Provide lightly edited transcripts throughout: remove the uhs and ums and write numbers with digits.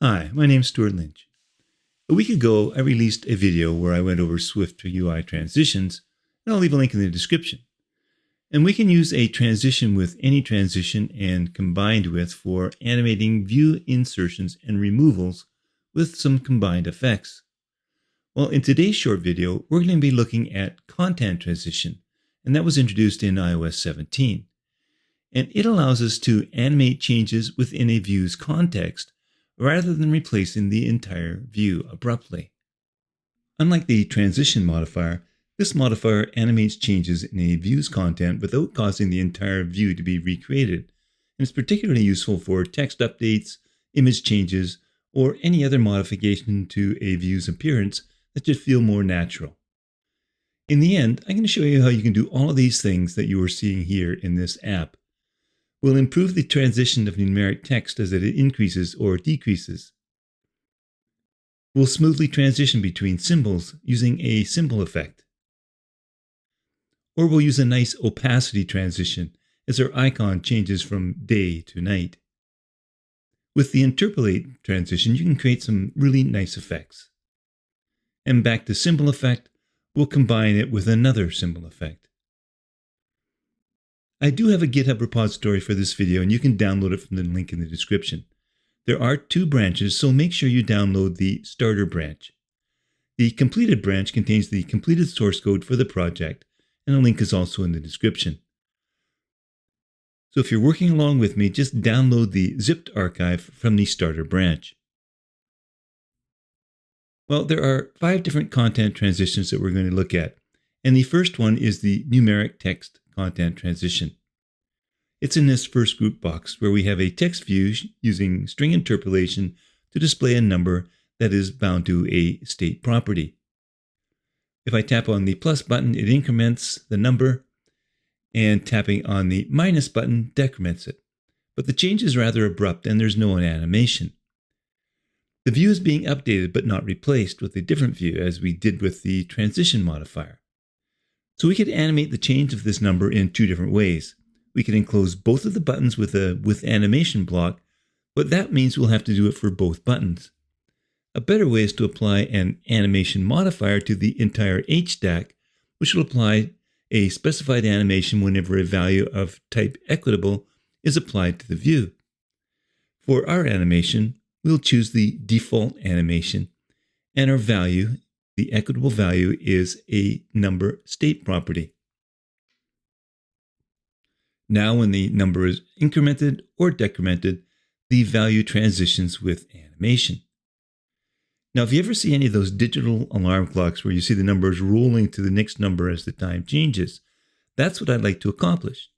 Hi, my name's Stuart Lynch. A week ago, I released a video where I went over SwiftUI transitions, and I'll leave a link in the description. And we can use a transition with any transition and combined with for animating view insertions and removals with some combined effects. Well, in today's short video, we're going to be looking at content transition, and that was introduced in iOS 17. And it allows us to animate changes within a view's context rather than replacing the entire view abruptly. Unlike the transition modifier, this modifier animates changes in a view's content without causing the entire view to be recreated, and is particularly useful for text updates, image changes, or any other modification to a view's appearance that should feel more natural. In the end, I'm going to show you how you can do all of these things that you are seeing here in this app. We'll improve the transition of numeric text as it increases or decreases. We'll smoothly transition between symbols using a symbolEffect. Or we'll use a nice opacity transition as our icon changes from day to night. With the Interpolate transition, you can create some really nice effects. And back to symbolEffect, we'll combine it with another symbolEffect. I do have a GitHub repository for this video, and you can download it from the link in the description. There are 2 branches, so make sure you download the starter branch. The completed branch contains the completed source code for the project, and a link is also in the description. So if you're working along with me, just download the zipped archive from the starter branch. Well, there are 5 different content transitions that we're going to look at, and the first one is the Numeric Text Content Transition. It's in this first group box where we have a text view using string interpolation to display a number that is bound to a state property. If I tap on the plus button, it increments the number, and tapping on the minus button decrements it. But the change is rather abrupt and there's no animation. The view is being updated but not replaced with a different view as we did with the transition modifier. So we could animate the change of this number in 2 different ways. We could enclose both of the buttons with a with animation block, but that means we'll have to do it for both buttons. A better way is to apply an animation modifier to the entire H stack, which will apply a specified animation whenever a value of type equitable is applied to the view. For our animation, we'll choose the default animation, and our value, the equitable value, is a number state property. Now when the number is incremented or decremented, the value transitions with animation. Now if you ever see any of those digital alarm clocks where you see the numbers rolling to the next number as the time changes, that's what I'd like to accomplish.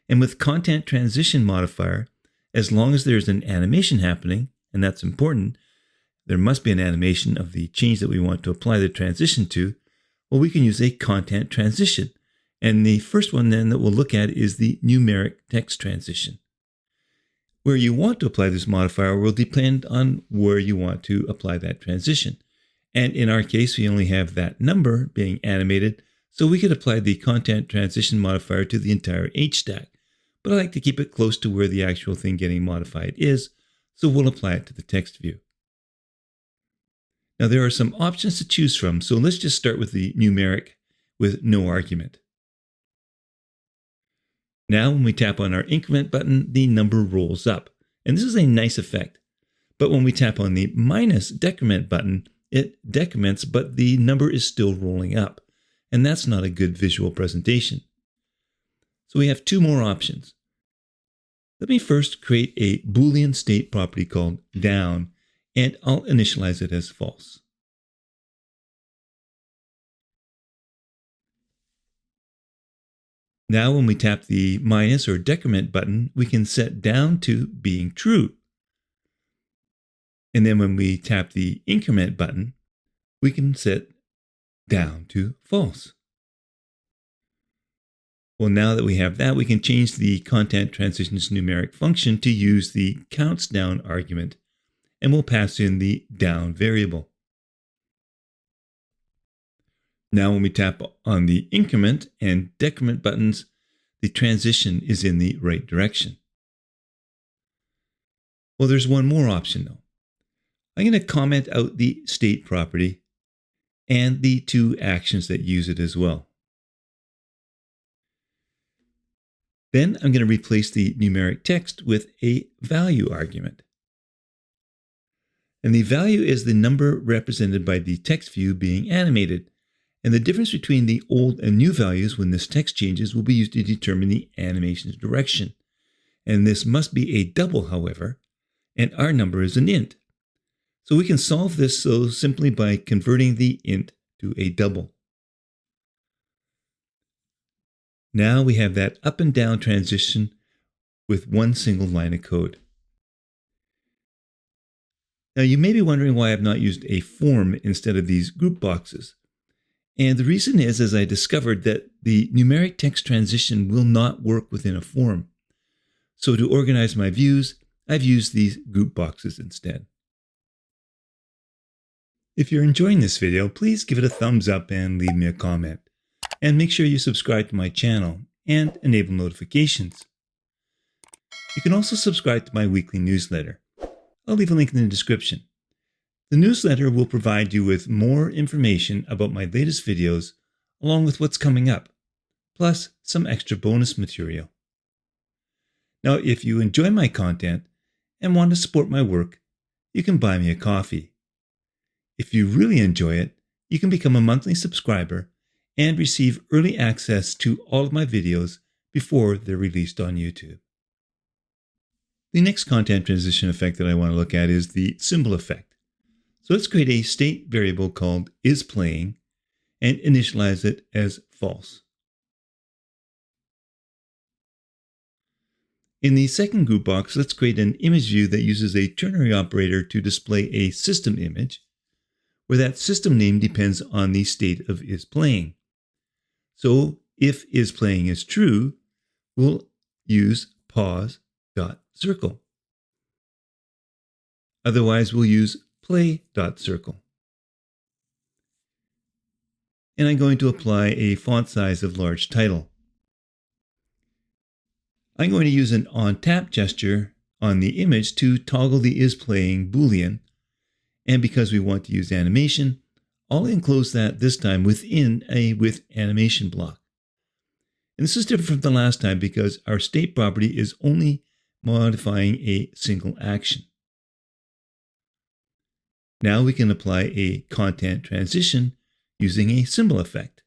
And with content transition modifier, as long as there's an animation happening, and that's important, there must be an animation of the change that we want to apply the transition to, well, we can use a content transition. And the first one then that we'll look at is the Numeric Text Transition. Where you want to apply this modifier will depend on where you want to apply that transition. And in our case, we only have that number being animated, so we could apply the content transition modifier to the entire H stack. But I like to keep it close to where the actual thing getting modified is, so we'll apply it to the text view. Now there are some options to choose from, so let's just start with the numeric with no argument. Now when we tap on our increment button, the number rolls up, and this is a nice effect. But when we tap on the minus decrement button, it decrements, but the number is still rolling up, and that's not a good visual presentation. So we have 2 more options. Let me first create a Boolean state property called down, and I'll initialize it as false. Now when we tap the minus or decrement button, we can set down to being true. And then when we tap the increment button, we can set down to false. Well, now that we have that, we can change the content transition's numeric function to use the counts down argument, and we'll pass in the down variable. Now when we tap on the increment and decrement buttons, the transition is in the right direction. Well, there's one more option though. I'm going to comment out the state property and the two actions that use it as well. Then I'm going to replace the numeric text with a value argument. And the value is the number represented by the text view being animated. And the difference between the old and new values when this text changes will be used to determine the animation's direction. And this must be a double, however, and our number is an int. So we can solve this simply by converting the int to a double. Now we have that up and down transition with one single line of code. Now you may be wondering why I've not used a form instead of these group boxes. And the reason is, as I discovered, that the numeric text transition will not work within a form. So to organize my views, I've used these group boxes instead. If you're enjoying this video, please give it a thumbs up and leave me a comment. And make sure you subscribe to my channel and enable notifications. You can also subscribe to my weekly newsletter. I'll leave a link in the description. The newsletter will provide you with more information about my latest videos, along with what's coming up, plus some extra bonus material. Now, if you enjoy my content and want to support my work, you can buy me a coffee. If you really enjoy it, you can become a monthly subscriber and receive early access to all of my videos before they're released on YouTube. The next content transition effect that I want to look at is the symbolEffect. So let's create a state variable called isPlaying and initialize it as false. In the second group box, let's create an image view that uses a ternary operator to display a system image, where that system name depends on the state of isPlaying. So if isPlaying is true, we'll use pause.circle. Otherwise, we'll use play.circle. And I'm going to apply a font size of large title. I'm going to use an on-tap gesture on the image to toggle the isPlaying boolean. And because we want to use animation, I'll enclose that this time within a with animation block. And this is different from the last time because our state property is only modifying a single action. Now we can apply a content transition using a symbolEffect.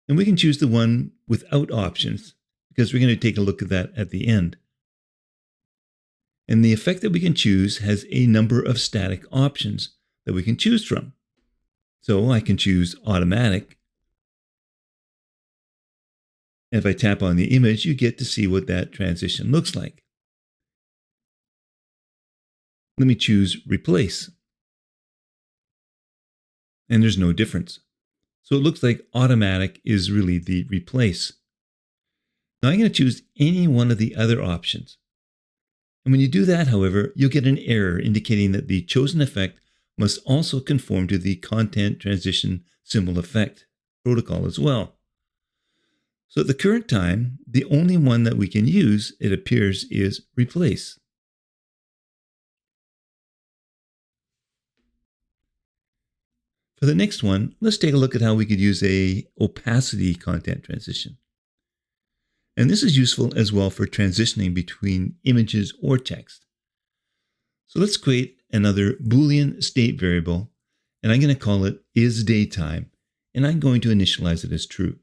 And we can choose the one without options because we're going to take a look at that at the end. And the effect that we can choose has a number of static options that we can choose from. So I can choose automatic. And if I tap on the image, you get to see what that transition looks like. Let me choose replace. And there's no difference. So it looks like automatic is really the replace. Now I'm going to choose any one of the other options. And when you do that, however, you'll get an error indicating that the chosen effect must also conform to the content transition symbolEffect protocol as well. So at the current time, the only one that we can use, it appears, is replace. For the next one, let's take a look at how we could use a opacity content transition. And this is useful as well for transitioning between images or text. So let's create another Boolean state variable, and I'm going to call it isDaytime, and I'm going to initialize it as true.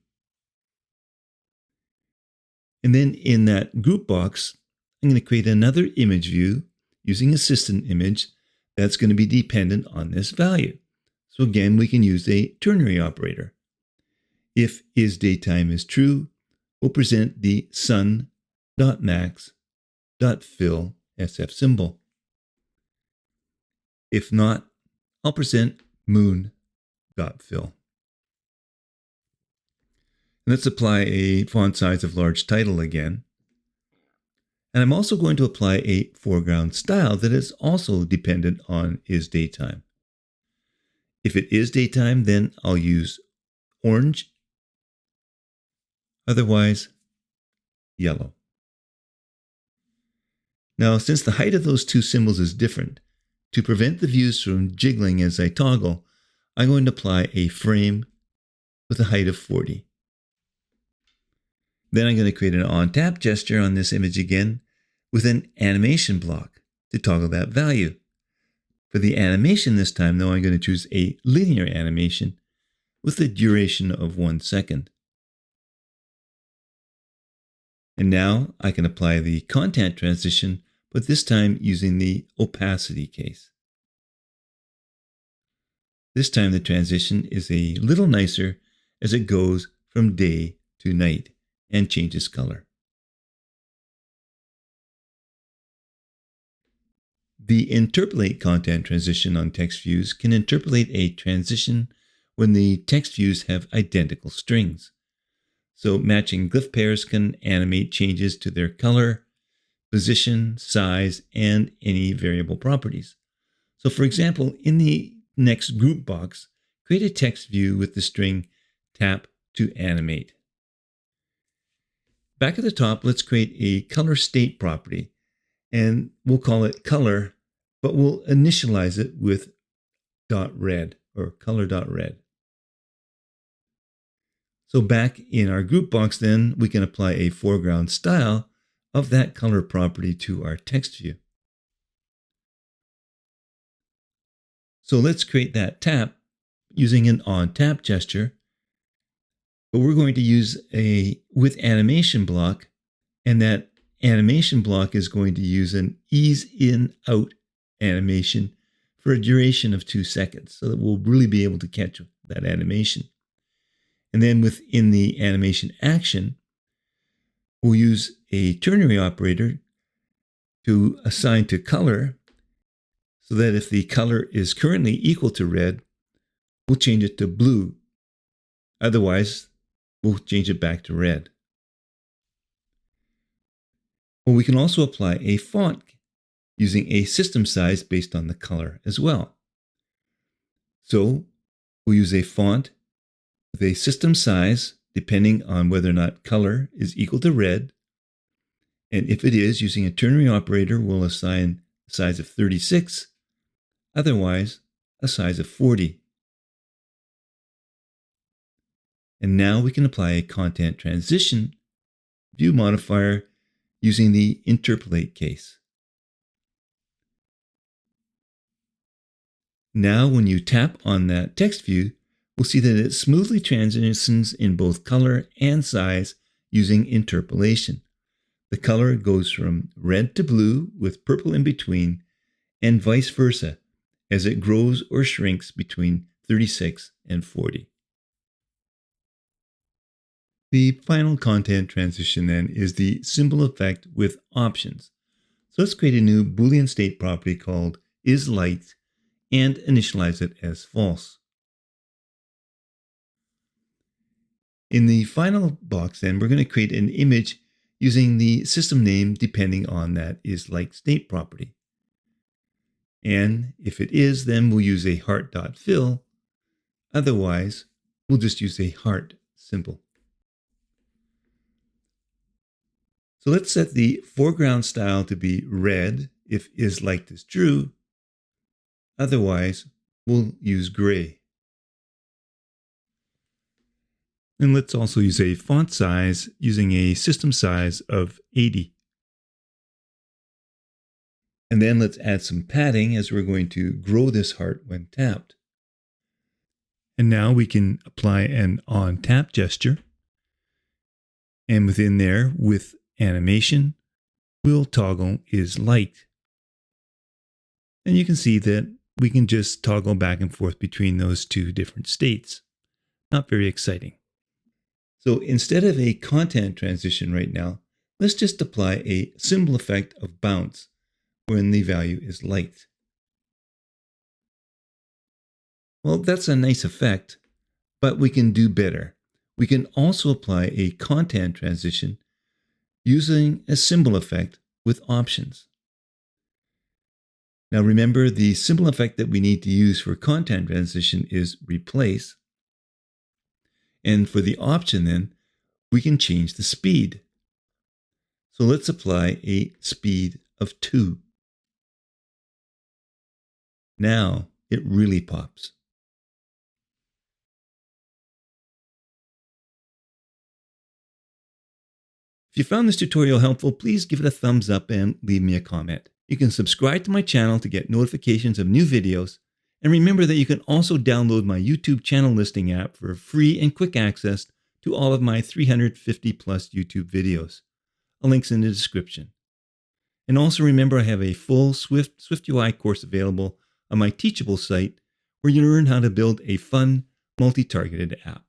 And then in that group box, I'm going to create another image view using a system image that's going to be dependent on this value. So again, we can use a ternary operator. If isDaytime is true, we'll present the sun.max.fill SF symbol. If not, I'll present moon.fill. Let's apply a font size of large title again. And I'm also going to apply a foreground style that is also dependent on isDaytime. If it is daytime, then I'll use orange. Otherwise, yellow. Now, since the height of those two symbols is different, To prevent the views from jiggling as I toggle, I'm going to apply a frame with a height of 40. Then I'm going to create an on-tap gesture on this image again with an animation block to toggle that value. For the animation this time, though, I'm going to choose a linear animation with a duration of 1 second. And now I can apply the content transition, but this time using the opacity case. This time the transition is a little nicer as it goes from day to night and changes color. The interpolate content transition on text views can interpolate a transition when the text views have identical strings. So matching glyph pairs can animate changes to their color, position, size, and any variable properties. So for example, in the next group box, create a text view with the string tap to animate. Back at the top, let's create a color state property, and we'll call it color, but we'll initialize it with .red or color.red. So back in our group box then, we can apply a foreground style of that color property to our text view. So let's create that tap using an on-tap gesture, but we're going to use a with animation block, and that animation block is going to use an ease in out animation for a duration of 2 seconds so that we'll really be able to catch that animation. And then within the animation action, we'll use a ternary operator to assign to color so that if the color is currently equal to red, we'll change it to blue. Otherwise, we'll change it back to red. Well, we can also apply a font using a system size based on the color as well. So we'll use a font with a system size depending on whether or not color is equal to red. And if it is, using a ternary operator, we'll assign a size of 36, otherwise a size of 40. And now we can apply a content transition view modifier using the interpolate case. Now when you tap on that text view, we'll see that it smoothly transitions in both color and size using interpolation. The color goes from red to blue with purple in between, and vice versa as it grows or shrinks between 36 and 40. The final content transition then is the symbolEffect with options. So let's create a new Boolean state property called isLight and initialize it as false. In the final box then, we're going to create an image using the system name depending on that isLight state property. And if it is, then we'll use a heart.fill. Otherwise, we'll just use a heart symbol. So let's set the foreground style to be red if isLight is true. Otherwise, we'll use gray. And let's also use a font size using a system size of 80. And then let's add some padding as we're going to grow this heart when tapped. And now we can apply an on-tap gesture. And within there, with animation, we'll toggle isLight. And you can see that we can just toggle back and forth between those two different states. Not very exciting. So instead of a content transition right now, let's just apply a symbolEffect of bounce when the value is light. Well, that's a nice effect, but we can do better. We can also apply a content transition using a symbolEffect with options. Now remember, the symbolEffect that we need to use for content transition is replace. And for the option then, we can change the speed. So let's apply a speed of 2. Now it really pops. If you found this tutorial helpful, please give it a thumbs up and leave me a comment. You can subscribe to my channel to get notifications of new videos. And remember that you can also download my YouTube channel listing app for free and quick access to all of my 350 plus YouTube videos. A link's in the description. And also remember I have a full SwiftUI course available on my Teachable site where you learn how to build a fun multi-targeted app.